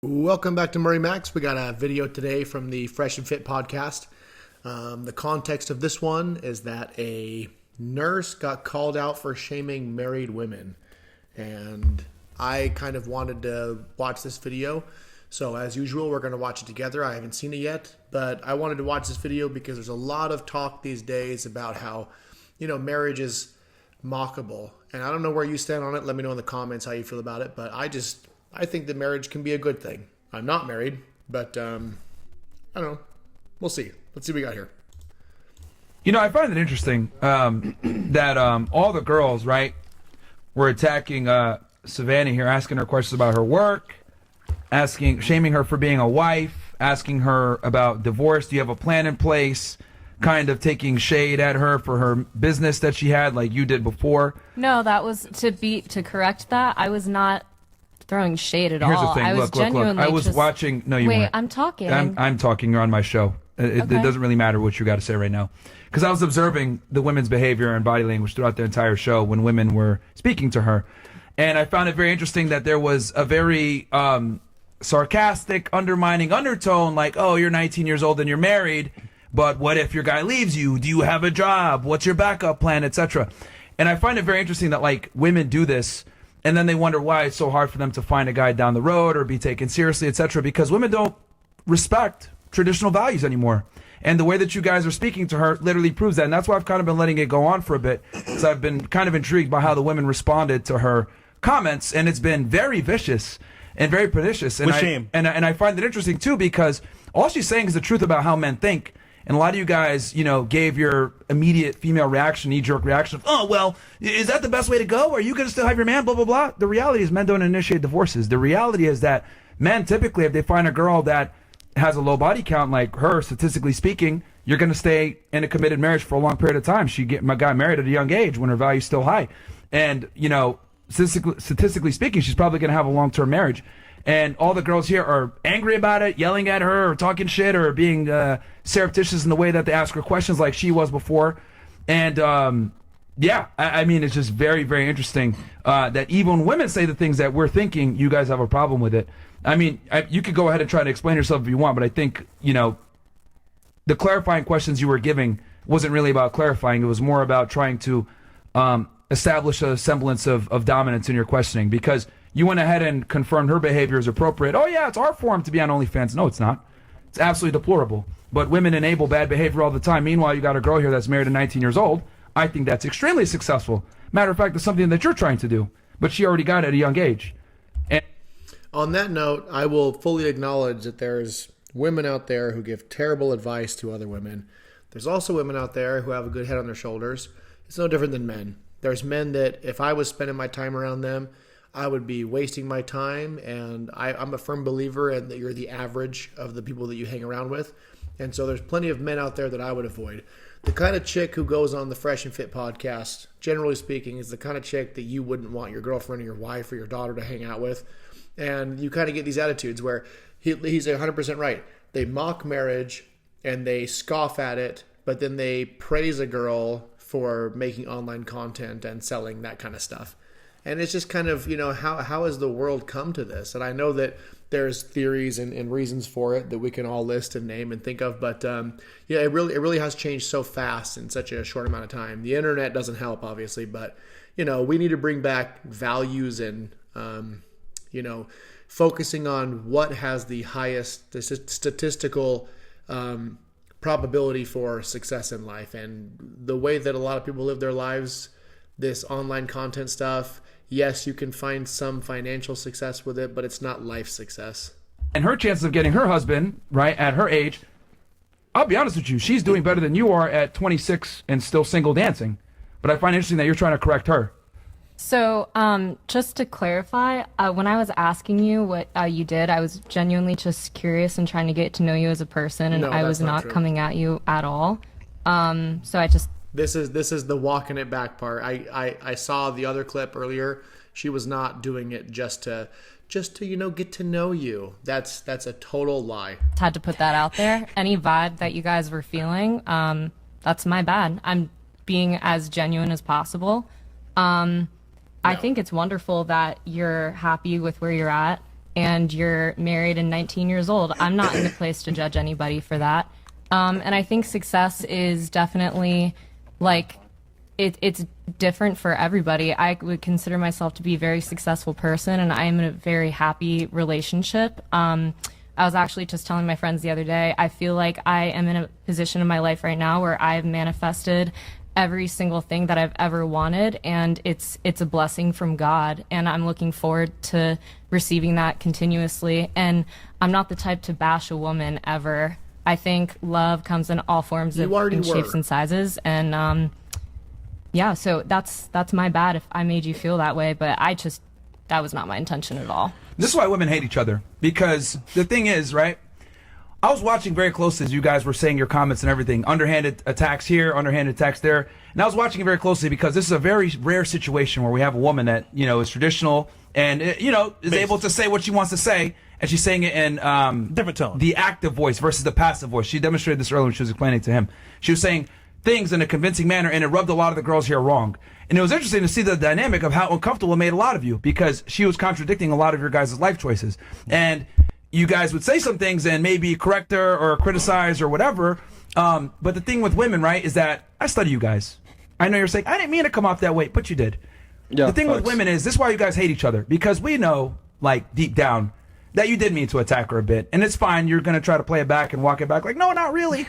Welcome back to MurrayMax. We got a video today from the Fresh and Fit podcast. The context of this one is that a nurse got called out for shaming married women. And I kind of wanted to watch this video. So as usual, we're going to watch it together. I haven't seen it yet, but I wanted to watch this video because there's a lot of talk these days about how, marriage is mockable. And I don't know where you stand on it. Let me know in the comments how you feel about it. But I think that marriage can be a good thing. I'm not married, but I don't know. We'll see. Let's see what we got here. I find it interesting that all the girls, right, were attacking Savannah here, asking her questions about her work, shaming her for being a wife, asking her about divorce. Do you have a plan in place? Kind of taking shade at her for her business that she had, like you did before. No, that was to correct that. I was not throwing shade at all. Here's the thing. I was genuinely I was watching. No, you Wait, weren't. I'm talking. I'm talking. You're on my show. It doesn't really matter what you got to say right now, because I was observing the women's behavior and body language throughout the entire show when women were speaking to her, and I found it very interesting that there was a very sarcastic, undermining undertone, like, "Oh, you're 19 years old and you're married, but what if your guy leaves you? Do you have a job? What's your backup plan, etc." And I find it very interesting that like women do this. And then they wonder why it's so hard for them to find a guy down the road or be taken seriously, etc. Because women don't respect traditional values anymore. And the way that you guys are speaking to her literally proves that. And that's why I've kind of been letting it go on for a bit. Because I've been kind of intrigued by how the women responded to her comments. And it's been very vicious and very pernicious. And With shame. And I find it interesting, too, because all she's saying is the truth about how men think. And a lot of you guys, gave your immediate female reaction, knee-jerk reaction of, oh, well, is that the best way to go? Are you going to still have your man, blah, blah, blah? The reality is men don't initiate divorces. The reality is that men typically, if they find a girl that has a low body count like her, statistically speaking, you're going to stay in a committed marriage for a long period of time. She got married at a young age when her value's still high. And, statistically speaking, she's probably going to have a long-term marriage. And all the girls here are angry about it, yelling at her, or talking shit, or being surreptitious in the way that they ask her questions like she was before. And, I mean, it's just very, very interesting that even when women say the things that we're thinking, you guys have a problem with it. I mean, you could go ahead and try to explain yourself if you want, but I think, the clarifying questions you were giving wasn't really about clarifying. It was more about trying to establish a semblance of dominance in your questioning, because you went ahead and confirmed her behavior is appropriate. Oh, yeah, it's art form to be on OnlyFans. No, it's not. It's absolutely deplorable. But women enable bad behavior all the time. Meanwhile, you got a girl here that's married at 19 years old. I think that's extremely successful. Matter of fact, it's something that you're trying to do. But she already got it at a young age. And On that note, I will fully acknowledge that there's women out there who give terrible advice to other women. There's also women out there who have a good head on their shoulders. It's no different than men. There's men that if I was spending my time around them, I would be wasting my time, and I'm a firm believer in that you're the average of the people that you hang around with. And so there's plenty of men out there that I would avoid. The kind of chick who goes on the Fresh and Fit podcast, generally speaking, is the kind of chick that you wouldn't want your girlfriend or your wife or your daughter to hang out with. And you kind of get these attitudes where he's 100% right. They mock marriage and they scoff at it, but then they praise a girl for making online content and selling that kind of stuff. And it's just kind of, how has the world come to this? And I know that there's theories and reasons for it that we can all list and name and think of. But, it really has changed so fast in such a short amount of time. The internet doesn't help, obviously. But, we need to bring back values and, focusing on what has the highest statistical probability for success in life. And the way that a lot of people live their lives, this online content stuff, yes, you can find some financial success with it, but it's not life success. And her chances of getting her husband, right, at her age, I'll be honest with you, she's doing better than you are at 26 and still single dancing. But I find it interesting that you're trying to correct her. So, just to clarify, when I was asking you what you did, I was genuinely just curious and trying to get to know you as a person, and No, I that's was not not true. coming at you at all. So I just... This is the walking it back part. I saw the other clip earlier. She was not doing it just to get to know you. That's a total lie. had to put that out there. Any vibe that you guys were feeling, that's my bad. I'm being as genuine as possible. I think it's wonderful that you're happy with where you're at. and you're married and 19 years old. I'm not in the place to judge anybody for that. And I think success is definitely like it's different for everybody. I would consider myself to be a very successful person, and I am in a very happy relationship. I was actually just telling my friends the other day, I feel like I am in a position in my life right now where I've manifested every single thing that I've ever wanted, and it's a blessing from God, and I'm looking forward to receiving that continuously. And I'm not the type to bash a woman ever. I think love comes in all forms and shapes and sizes, and yeah, so that's my bad if I made you feel that way, but that was not my intention at all. This is why women hate each other, because the thing is, right, I was watching very closely as you guys were saying your comments and everything, underhanded attacks here, underhanded attacks there, and I was watching it very closely because this is a very rare situation where we have a woman that, you know, is traditional and, you know, is able to say what she wants to say, and she's saying it in different tone, the active voice versus the passive voice. She demonstrated this earlier when she was explaining to him. She was saying things in a convincing manner, and it rubbed a lot of the girls here wrong. And it was interesting to see the dynamic of how uncomfortable it made a lot of you, because she was contradicting a lot of your guys' life choices. And you guys would say some things and maybe correct her or criticize or whatever. But the thing with women, right, is that I study you guys. I know you're saying, I didn't mean to come off that way, but you did. Yeah, the thing with women is, this is why you guys hate each other, because we know, like, deep down, that you did mean to attack her a bit. And it's fine. You're going to try to play it back and walk it back like, no, not really.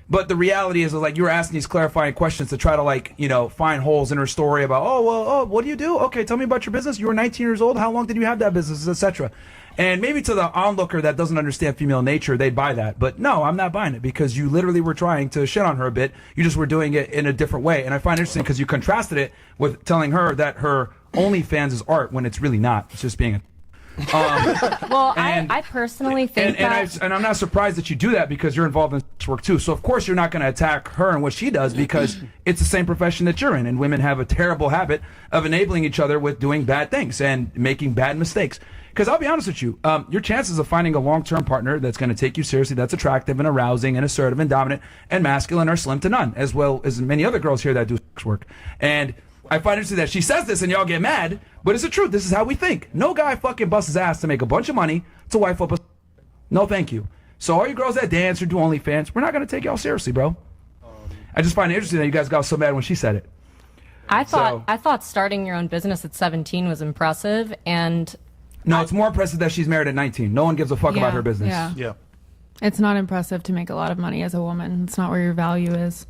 But the reality is, like, you were asking these clarifying questions to try to, like, you know, find holes in her story about, what do you do? Okay, tell me about your business. You were 19 years old. How long did you have that business, etc. And maybe to the onlooker that doesn't understand female nature, they'd buy that. But no, I'm not buying it, because you literally were trying to shit on her a bit. You just were doing it in a different way. And I find it interesting because you contrasted it with telling her that her OnlyFans is art when it's really not. It's just being a... Well, I personally think and I'm not surprised that you do that, because you're involved in sex work too. So of course you're not going to attack her and what she does, because it's the same profession that you're in, and women have a terrible habit of enabling each other with doing bad things and making bad mistakes. Because I'll be honest with you, your chances of finding a long-term partner that's going to take you seriously, that's attractive and arousing and assertive and dominant and masculine, are slim to none, as well as many other girls here that do sex work. And I find it interesting that she says this and y'all get mad, but it's the truth. This is how we think. No guy fucking busts his ass to make a bunch of money to wife up a... No, thank you. So all you girls that dance or do OnlyFans, we're not going to take y'all seriously, bro. I just find it interesting that you guys got so mad when she said it. I thought starting your own business at 17 was impressive, and... No, it's more impressive that she's married at 19. No one gives a fuck about her business. Yeah. It's not impressive to make a lot of money as a woman. It's not where your value is.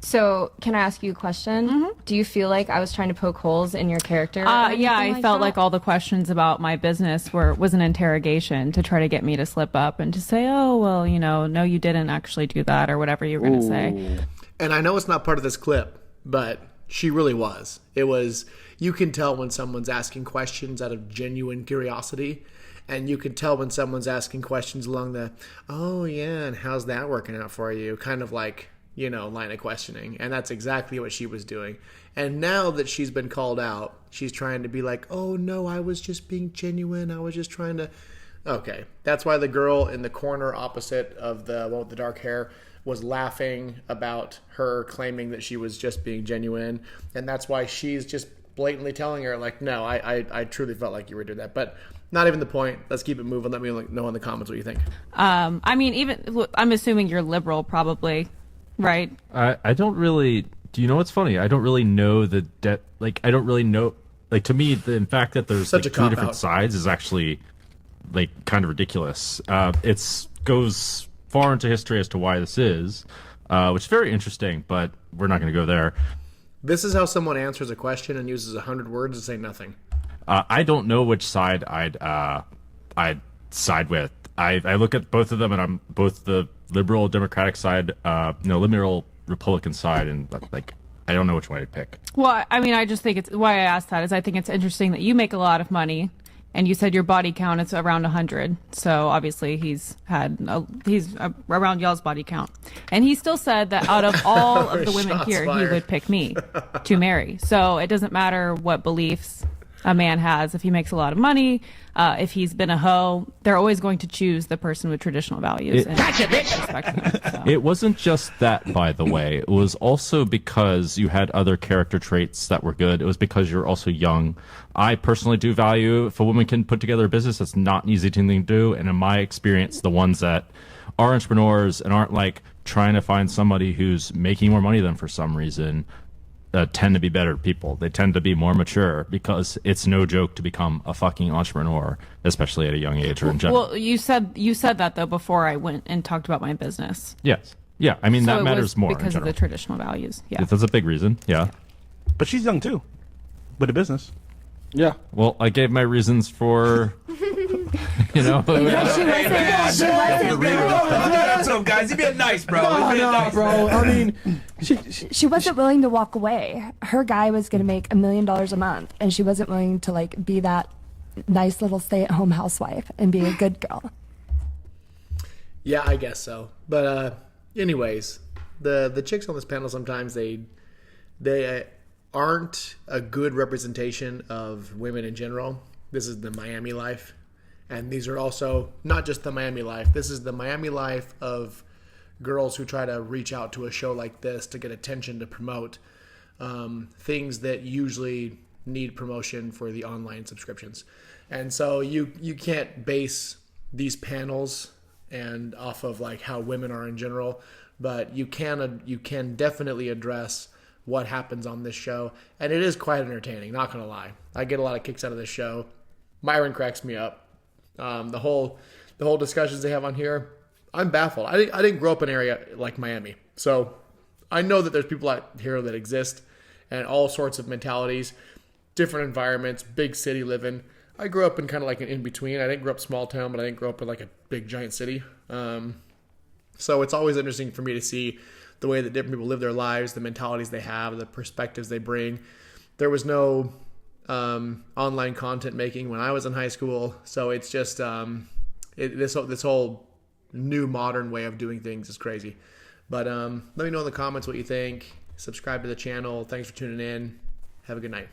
So, can I ask you a question? Mm-hmm. Do you feel like I was trying to poke holes in your character? Yeah, I felt like all the questions about my business was an interrogation to try to get me to slip up and to say, oh, well, you know, no, you didn't actually do that, or whatever you were going to say. And I know it's not part of this clip, but she really was. It was, you can tell when someone's asking questions out of genuine curiosity. And you can tell when someone's asking questions along the, oh, yeah, and how's that working out for you? Kind of like... you know, line of questioning. And that's exactly what she was doing. And now that she's been called out, she's trying to be like, oh no, I was just being genuine. I was just trying to... Okay. That's why the girl in the corner opposite of the one with the dark hair was laughing about her claiming that she was just being genuine. And that's why she's just blatantly telling her, like, no, I truly felt like you were doing that. But not even the point. Let's keep it moving. Let me know in the comments what you think. I mean, I'm assuming you're liberal, probably. Right. I don't really. Do you know what's funny? I don't really know the debt. Like, I don't really know. Like, to me, in fact that there's like, two different sides is actually like kind of ridiculous. It's goes far into history as to why this is, which is very interesting. But we're not going to go there. This is how someone answers a question and uses 100 words to say nothing. I don't know which side I'd side with. I look at both of them, and I'm both the liberal Democratic side, liberal Republican side, and like I don't know which one I'd pick. Well, I mean, I just think it's why I asked that is I think it's interesting that you make a lot of money, and you said your body count is around 100. So obviously he's around y'all's body count, and he still said that out of all of the women here, he would pick me to marry. So it doesn't matter what beliefs a man has. If he makes a lot of money, if he's been a hoe, they're always going to choose the person with traditional values. It wasn't just that, by the way. It was also because you had other character traits that were good. It was because you're also young. I personally do value if a woman can put together a business. That's not an easy thing to do. And in my experience, the ones that are entrepreneurs and aren't like trying to find somebody who's making more money than for some reason tend to be better people. They tend to be more mature because it's no joke to become a fucking entrepreneur, especially at a young age or in general. Well, you said that though before I went and talked about my business. Yes. Yeah. I mean, So that it matters was more because of the traditional values. Yeah. That's a big reason. Yeah. But she's young too, with a business. Yeah. Well, I gave my reasons for, She wasn't. Guys, you're being nice, bro. No, bro. I mean, She wasn't willing to walk away. Her guy was going to make $1 million a month, and she wasn't willing to like be that nice little stay-at-home housewife and be a good girl. Yeah, I guess so. But anyways, the chicks on this panel sometimes they aren't a good representation of women in general. This is the Miami life. And these are also not just the Miami life. This is the Miami life of girls who try to reach out to a show like this to get attention to promote things that usually need promotion for the online subscriptions. And so you can't base these panels and off of like how women are in general, but you can definitely address what happens on this show. And it is quite entertaining, not gonna lie. I get a lot of kicks out of this show. Myron cracks me up. The whole discussions they have on here, I'm baffled. I didn't grow up in an area like Miami, so I know that there's people out here that exist and all sorts of mentalities, different environments, big city living. I grew up in kind of like an in-between. I didn't grow up small town, but I didn't grow up in like a big giant city. So it's always interesting for me to see the way that different people live their lives, the mentalities they have, the perspectives they bring. There was no online content making when I was in high school, so it's just this whole new modern way of doing things is crazy. But let me know in the comments what you think. Subscribe to the channel. Thanks for tuning in. Have a good night.